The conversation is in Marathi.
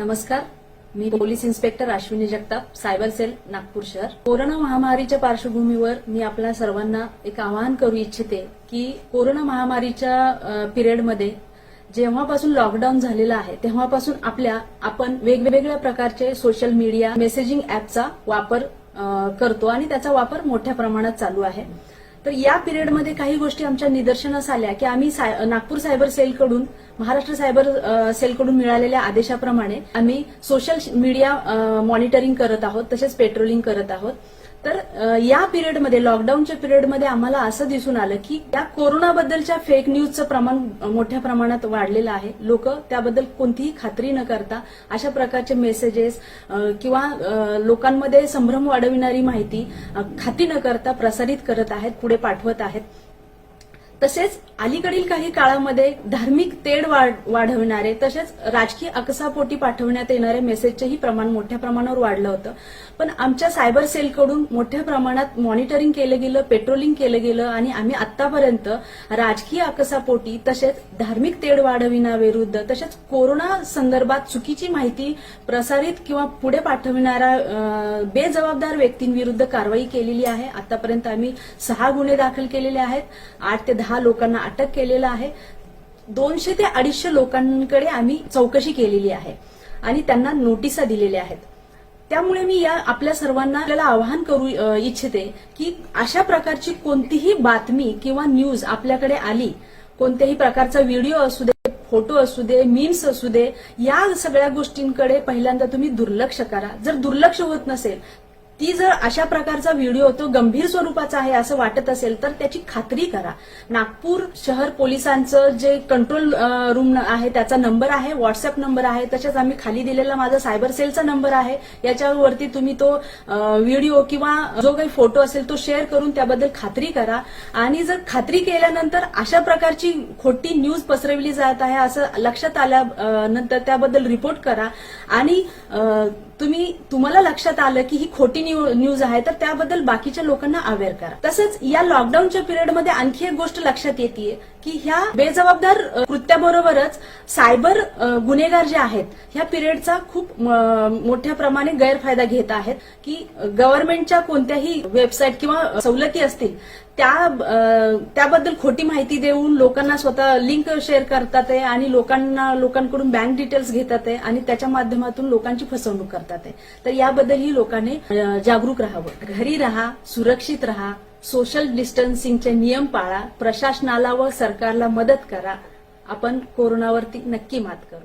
नमस्कार, मी police inspector Ashwini Jagtap, cyber cell, Nagpur शहर. कोरोना महामारीच्या पार्श्वभूमीवर मी आपल्या सर्वांना एक आवाहन करू इच्छिते की कोरोना महामारीच्या पिरियडमध्ये जेव्हापासून लॉकडाऊन झालेला आहे तेव्हापासून आपण वेगवेगळ्या प्रकारचे सोशल मीडिया मेसेजिंग ऍपचा वापर करतो आणि त्याचा वापर मोठ्या प्रमाणात चालू आहे. तर या पिरियडमध्ये काही गोष्टी आमच्या निदर्शनास आल्या की आम्ही नागपूर सायबर सेलकडून महाराष्ट्र सायबर सेलकडून मिळालेल्या आदेशाप्रमाणे आम्ही सोशल मीडिया मॉनिटरिंग करत आहोत, तसेच पेट्रोलिंग करत आहोत. तर या पिरियडमध्ये लॉकडाऊनच्या पिरियडमध्ये आम्हाला असं दिसून आलं की या कोरोनाबद्दलच्या फेक न्यूजचं प्रमाण मोठ्या प्रमाणात वाढलेलं आहे. लोक त्याबद्दल कोणतीही खात्री न करता अशा प्रकारचे मेसेजेस किंवा लोकांमध्ये संभ्रम वाढविणारी माहिती खात्री न करता प्रसारित करत आहेत, पुढे पाठवत आहेत. तसेच अलीकडील काही काळामध्ये धार्मिक तेढ वाढविणारे तसेच राजकीय अकसापोटी पाठवण्यात येणारे मेसेजचेही प्रमाण मोठ्या प्रमाणावर वाढलं होतं. पण आमच्या सायबर सेलकडून मोठ्या प्रमाणात मॉनिटरिंग केलं गेलं, पेट्रोलिंग केलं गेलं आणि आम्ही आतापर्यंत राजकीय अकसापोटी तसेच धार्मिक तेढ वाढविण्याविरुद्ध तसेच कोरोना संदर्भात चुकीची माहिती प्रसारित किंवा पुढे पाठविणाऱ्या बेजबाबदार व्यक्तींविरुद्ध कारवाई केलेली आहे. आतापर्यंत आम्ही 6 गुन्हे दाखल केलेले आहेत, 8 ते 10 लोकांना अटक केलेलं आहे, 200 ते 250 लोकांकडे आम्ही चौकशी केलेली आहे आणि त्यांना नोटिसा दिलेल्या आहेत. त्यामुळे मी आपल्या सर्वांना आपल्याला आवाहन करू इच्छिते की अशा प्रकारची कोणतीही बातमी किंवा न्यूज आपल्याकडे आली, कोणत्याही प्रकारचा व्हिडिओ असू दे, फोटो असू दे, मीम्स असू दे, या सगळ्या गोष्टींकडे पहिल्यांदा तुम्ही दुर्लक्ष करा. जर दुर्लक्ष होत नसेल, जर अशा प्रकारचा व्हिडिओ तो गंभीर स्वरूपाचा आहे असं वाटत असेल तर त्याची खात्री करा. नागपूर शहर पोलिसांचं जे कंट्रोल रूम आहे त्याचा नंबर आहे, व्हॉट्सअप नंबर आहे, तसेच आम्ही खाली दिलेला माझा सायबर सेलचा नंबर आहे. याच्यावरती तुम्ही तो व्हिडिओ किंवा जो काही फोटो असेल तो शेअर करून त्याबद्दल खात्री करा. आणि जर खात्री केल्यानंतर अशा प्रकारची खोटी न्यूज पसरवली जात आहे असं लक्षात आल्यानंतर त्याबद्दल रिपोर्ट करा. आणि तुम्हाला लक्षात आलं की ही खोटी न्यूज आहे तर त्याबद्दल बाकीच्या लोकांना अवेअर करा. तसंच या लॉकडाऊनच्या पिरियडमध्ये आणखी एक गोष्ट लक्षात येते की ह्या बेजबाबदार कृत्याबरोबरच सायबर गुन्हेगार जे आहेत ह्या पिरियडचा खूप मोठ्या प्रमाणे गैरफायदा घेत आहेत. की गव्हर्नमेंटच्या कोणत्याही वेबसाईट किंवा सवलती असतील त्याबद्दल खोटी माहिती देऊन लोकांना स्वतः लिंक शेअर करतात आहे आणि लोकांकडून बँक डिटेल्स घेतात आहे आणि त्याच्या माध्यमातून लोकांची फसवणूक करतात आहे. तर याबद्दलही लोकांनी जागरूक राहावं. घरी राहा, सुरक्षित राहा, सोशल डिस्टन्सिंगचे नियम पाळा, प्रशासनाला व सरकारला मदत करा. आपण कोरोनावरती नक्की मात करू.